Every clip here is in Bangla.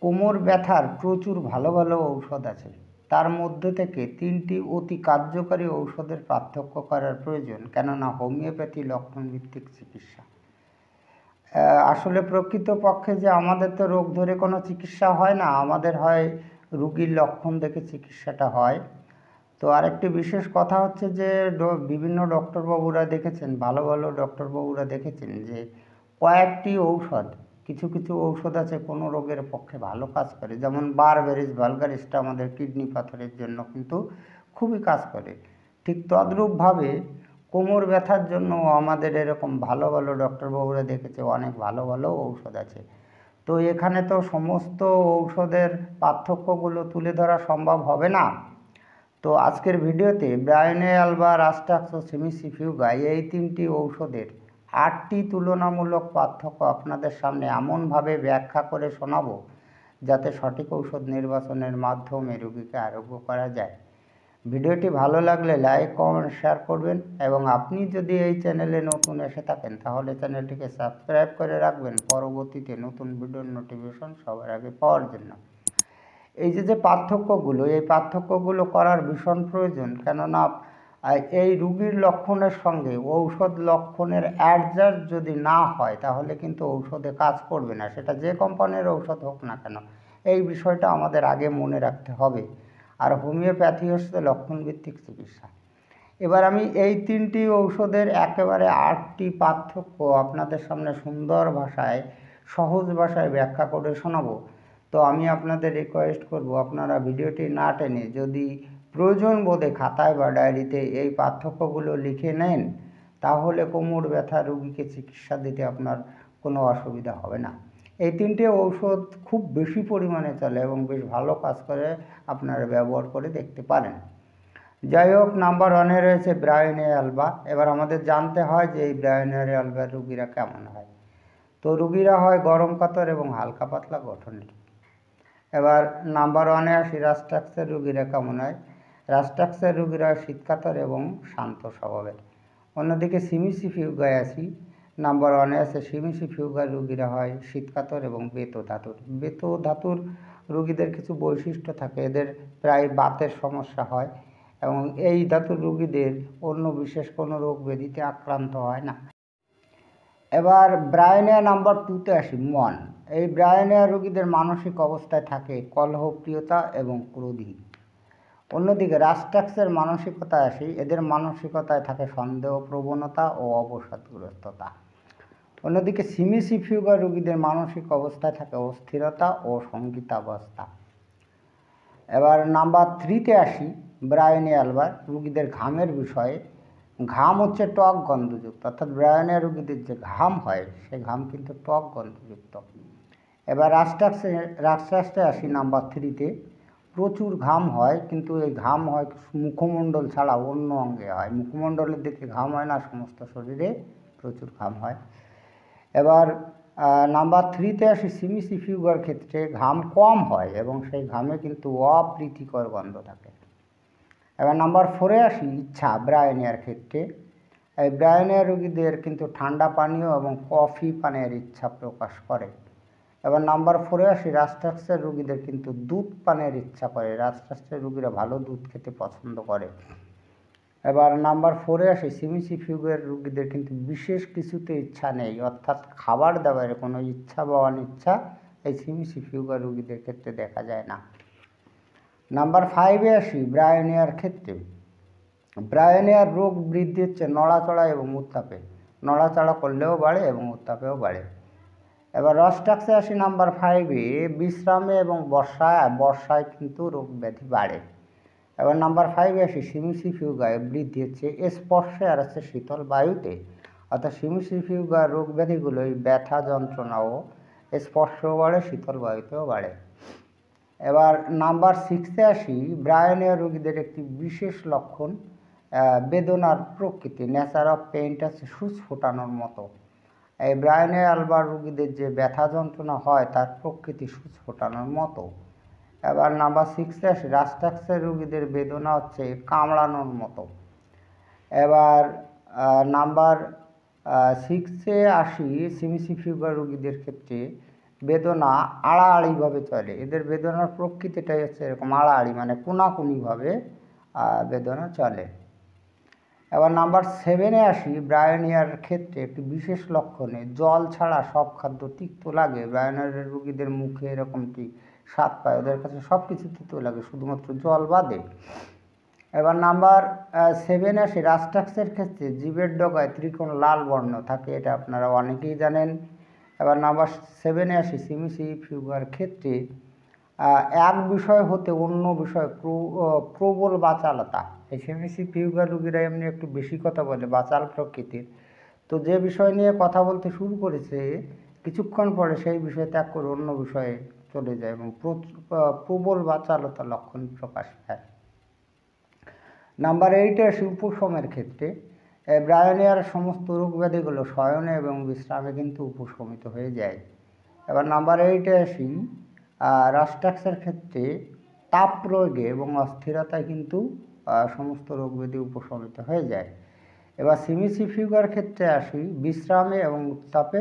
কোমর ব্যথার প্রচুর ভালো ভালো ঔষধ আছে। তার মধ্যে থেকে ৩টি অতি কার্যকারী ঔষধের পার্থক্য করার প্রয়োজন, কেননা হোমিওপ্যাথি লক্ষণভিত্তিক চিকিৎসা। আসলে প্রকৃতপক্ষে যে আমাদের তো রোগ ধরে কোনো চিকিৎসা হয় না, আমাদের হয় রুগীর লক্ষণ দেখে চিকিৎসাটা হয়। তো আরেকটি বিশেষ কথা হচ্ছে যে বিভিন্ন ডক্টরবাবুরা দেখেছেন, ভালো ভালো ডক্টরবাবুরা দেখেছেন যে কয়েকটি ঔষধ, কিছু কিছু ঔষধ আছে কোনো রোগের পক্ষে ভালো কাজ করে, যেমন বারবেরিস ভালগারিসটা আমাদের কিডনি পাথরের জন্য কিন্তু খুবই কাজ করে। ঠিক তদ্রূপভাবে কোমর ব্যথার জন্য আমাদের এরকম ভালো ভালো ডক্টরবাবুরা দেখেছে অনেক ভালো ভালো ঔষধ আছে। তো এখানে তো সমস্ত ঔষধের পার্থক্যগুলো তুলে ধরা সম্ভব হবে না। তো আজকের ভিডিওতে ব্রায়োনিয়াল বা রাস্টাক্স ও সিমিসিফিউগা এই ৩টি ঔষধের ৮টি তুলনামূলক পার্থক্য আপনাদের সামনে এমনভাবে ব্যাখ্যা করে শোনাবো যাতে সঠিক ঔষধ নির্বাচনের মাধ্যমে রোগীকে আরোগ্য করা যায়। ভিডিওটি ভালো লাগলে লাইক, কমেন্ট, শেয়ার করবেন এবং আপনি যদি এই চ্যানেলে নতুন এসে থাকেন তাহলে চ্যানেলটিকে সাবস্ক্রাইব করে রাখবেন পরবর্তীতে নতুন ভিডিওর নোটিফিকেশন সবার আগে পাওয়ার জন্য। এই যে পার্থক্যগুলো, এই পার্থক্যগুলো করার ভীষণ প্রয়োজন, কেননা এই রুগীর লক্ষণের সঙ্গে ঔষধ লক্ষণের অ্যাডজাস্ট যদি না হয় তাহলে কিন্তু ঔষধে কাজ করবে না, সেটা যে কোম্পানির ঔষধ হোক না কেন। এই বিষয়টা আমাদের আগে মনে রাখতে হবে। আর হোমিওপ্যাথি হচ্ছে লক্ষণভিত্তিক চিকিৎসা। এবার আমি এই ৩টি ঔষধের একেবারে ৮টি পার্থক্য আপনাদের সামনে সুন্দর ভাষায়, সহজ ভাষায় ব্যাখ্যা করে শোনাবো। তো আমি আপনাদের রিকোয়েস্ট করব, আপনারা ভিডিওটি না টেনে যদি প্রয়োজন বোধে খাতায় বা ডায়েরিতে এই পার্থক্যগুলো লিখে নেন তাহলে কোমর ব্যথা রোগীকে চিকিৎসা দিতে আপনার কোনো অসুবিধা হবে না। এই ৩টে ঔষধ খুব বেশি পরিমাণে চলে এবং বেশ ভালো কাজ করে, আপনারা ব্যবহার করে দেখতে পারেন। যাই হোক, নাম্বার 1-এ রয়েছে ব্রায়োনিয়া অ্যালবা। এবার আমাদের জানতে হয় যে এই ব্রায়োনিয়া অ্যালবার রুগীরা কেমন হয়। তো রুগীরা হয় গরম কাতর এবং হালকা পাতলা গঠনের। এবার নাম্বার 1-এ আসি, রাস্টাক্সের রুগীরা কেমন হয়। রাস্টাক্সের রুগীরা শীতকাতর এবং শান্ত স্বভাবের। অন্যদিকে সিমিসিফিউগায় আসি, নাম্বার 1-এ আছে সিমিসিফিউগার রুগীরা হয় শীতকাতর এবং বেতো ধাতুর। বেতো ধাতুর রুগীদের কিছু বৈশিষ্ট্য থাকে, এদের প্রায় বাতের সমস্যা হয় এবং এই ধাতুর রুগীদের অন্য বিশেষ কোনো রোগ ব্যাধিতে আক্রান্ত হয় না। এবার ব্রায়োনিয়া নাম্বার 2-তে আসি, মন। এই ব্রায়োনিয়া রোগীদের মানসিক অবস্থায় থাকে কলহপ্রিয়তা এবং ক্রোধী। অন্যদিকে রাস্টাক্সের মানসিকতায় আসি, এদের মানসিকতায় থাকে সন্দেহ প্রবণতা ও অবসাদগ্রস্ততা। অন্যদিকে সিমিসিফিউগা রোগীদের মানসিক অবস্থায় থাকে অস্থিরতা ও সঙ্গীতাবস্থা। এবার নাম্বার 3-তে আসি, ব্রায়োনিয়া অ্যালবার রোগীদের ঘামের বিষয়ে। ঘাম হচ্ছে টক গন্ধযুক্ত, অর্থাৎ ব্রায়োনিয়া রোগীদের যে ঘাম হয় সে ঘাম কিন্তু টক গন্ধযুক্ত। এবার রাস্টাক্সে আসি নাম্বার 3-তে। প্রচুর ঘাম হয়, কিন্তু এই ঘাম হয় মুখমণ্ডল ছাড়া অন্য অঙ্গে হয়। মুখমণ্ডলের দিকে ঘাম হয় না, সমস্ত শরীরে প্রচুর ঘাম হয়। এবার নাম্বার 3-তে আসি, সিমিসিফিউগার ক্ষেত্রে ঘাম কম হয় এবং সেই ঘামে কিন্তু অপ্রীতিকর গন্ধ থাকে। এবার নাম্বার 4-এ আসি, ইচ্ছা। ব্রায়োনিয়ার ক্ষেত্রে এই ব্রায়োনিয়া রোগীদের কিন্তু ঠান্ডা পানীয় এবং কফি পানের ইচ্ছা প্রকাশ করে। এবার নাম্বার 4-এ আসি, রাস্টাক্সের রোগীদের কিন্তু দুধ পানের ইচ্ছা করে। রাস্টাক্সের রোগীরা ভালো দুধ খেতে পছন্দ করে। এবার নাম্বার 4-এ আসি, সিমিসিফিউগার রোগীদের কিন্তু বিশেষ কিছুতে ইচ্ছা নেই, অর্থাৎ খাবার দাবারের কোনো ইচ্ছা বা অনিচ্ছা এই সিমিসিফিউগার রোগীদের ক্ষেত্রে দেখা যায় না। নাম্বার 5-এ আসি, ব্রায়োনিয়ার ক্ষেত্রে। ব্রায়োনিয়ার রোগ বৃদ্ধি হচ্ছে নড়াচড়া এবং উত্তাপে। নড়াচড়া করলেও বাড়ে এবং উত্তাপেও বাড়ে। এবার রাস্টাক্সে আসি নাম্বার 5-এ, বিশ্রামে এবং বর্ষায় কিন্তু রোগ ব্যাধি বাড়ে। এবার নাম্বার 5-এ আসি, সিমিসিফিউগায় বৃদ্ধি হচ্ছে স্পর্শে আর হচ্ছে শীতল বায়ুতে, অর্থাৎ সিমিসিফিউগার রোগ ব্যাধিগুলো এই ব্যথা যন্ত্রণাও স্পর্শেও বাড়ে, শীতল বায়ুতেও বাড়ে। এবার নাম্বার 6-এ আসি, ব্রায়োনিয়া রোগীদের একটি বিশেষ লক্ষণ বেদনার প্রকৃতি। নেচার অফ পেইনটা হচ্ছে সূচ ফোটানোর মতো। এই ব্রায়োনিয়া অ্যালবার রোগীদের যে ব্যথা যন্ত্রণা হয় তার প্রকৃতি সূচ ফোটানোর মতো। এবার নাম্বার 6-এ আসি, রাস্টাক্সের রোগীদের বেদনা হচ্ছে কামড়ানোর মতো। এবার নাম্বার 6-এ আসি, সিমিসিফিউগার রোগীদের ক্ষেত্রে বেদনা আড়াআড়িভাবে চলে। এদের বেদনার প্রকৃতিটাই হচ্ছে এরকম আড়াআড়ি, মানে কোনাকুনিভাবে বেদনা চলে। এবার নাম্বার 7-এ আসি। ব্রায়োনিয়ার ক্ষেত্রে একটি বিশেষ লক্ষণে জল ছাড়া সব খাদ্য তিক্ত লাগে। ব্রায়োনিয়ার রোগীদের মুখে এরকমটি স্বাদ পায়, ওদের কাছে সব কিছু তিক্ত লাগে, শুধুমাত্র জল বাদে। এবার নাম্বার 7-এ আসি। রাস্টাক্সের ক্ষেত্রে জিভের ডগায় ত্রিকোণ লাল বর্ণ থাকে, এটা আপনারা অনেকেই জানেন। এবার নাম্বার 7-এ আসি। সিমিসি ফিউগার ক্ষেত্রে এক বিষয় হতে অন্য বিষয় প্রবল বাচালতা। এই সিমিসি ফিউগার রোগীরা এমনি একটু বেশি কথা বলে, বাচাল প্রকৃতির। তো যে বিষয় নিয়ে কথা বলতে শুরু করেছে, কিছুক্ষণ পরে সেই বিষয় ত্যাগ করে অন্য বিষয়ে চলে যায় এবং প্রবল বাচালতা লক্ষণ প্রকাশ পায়। নাম্বার 8-এ আসি। উপশমের ক্ষেত্রে ব্রায়োনিয়ার সমস্ত রোগ ব্যাধিগুলো শয়নে এবং বিশ্রামে কিন্তু উপশমিত হয়ে যায়। এবার নাম্বার 8-এ আসি। রাস্টাক্সের ক্ষেত্রে তাপ প্রয়োগে এবং অস্থিরতায় কিন্তু সমস্ত রোগ ব্যাধি উপশমিত হয়ে যায়। এবার সিমিসি ফিউগার ক্ষেত্রে আসি। বিশ্রামে এবং উত্তাপে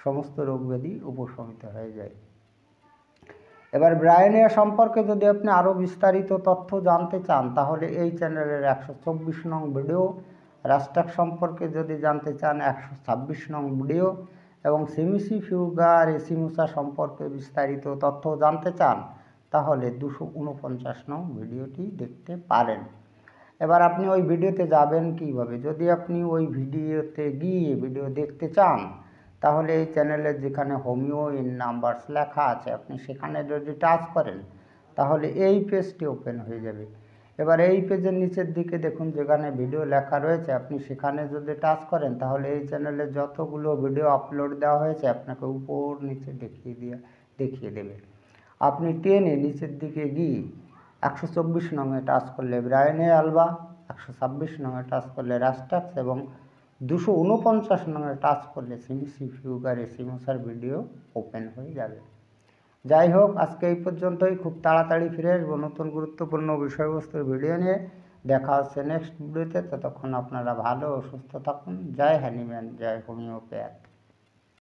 সমস্ত রোগ ব্যাধি উপশমিত হয়ে যায়। এবার ব্রায়োনিয়া সম্পর্কে যদি আপনি আরও বিস্তারিত তথ্য জানতে চান, তাহলে এই চ্যানেলের 124 নং ভিডিও, রাস্টাক্স সম্পর্কে যদি জানতে চান 126 নং ভিডিও, এবং সিমিসি ফিউগার এসিমুসা সম্পর্কে বিস্তারিত তথ্য জানতে চান, তাহলে 249 নং ভিডিওটি দেখতে পারেন। এবার আপনি ওই ভিডিওতে যাবেন কীভাবে? যদি আপনি ওই ভিডিওতে গিয়ে ভিডিও দেখতে চান, তাহলে এই চ্যানেলের যেখানে হোমিও ইন নাম্বারস লেখা আছে, আপনি সেখানে যদি টাচ করেন, তাহলে এই পেজটি ওপেন হয়ে যাবে। এবার এই পেজের নিচের দিকে দেখুন যেখানে ভিডিও লেখা রয়েছে, আপনি সেখানে যদি টাচ করেন, তাহলে এই চ্যানেলে যতগুলো ভিডিও আপলোড দেওয়া হয়েছে আপনাকে উপর নিচে দেখিয়ে দেবে। আপনি টেনে নিচের দিকে গিয়ে 124 নংয়ে টাচ করলে ব্রায়োনিয়া আলবা, 126 নংয়ে টাচ করলে রাস্টাক্স এবং 249 নংয়ে টাচ করলে সিমিসি ফিউগার এসিমুসার ভিডিও ওপেন হয়ে যাবে। যাই হোক, আজকে এই পর্যন্তই। খুব তাড়াতাড়ি ফিরে আসবো নতুন গুরুত্বপূর্ণ বিষয়বস্তুর ভিডিও নিয়ে। দেখা হচ্ছে নেক্সট ভিডিওতে। ততক্ষণ আপনারা ভালো ও সুস্থ থাকুন। জয় হ্যানিম্যান, জয় হোমিওপ্যাথ।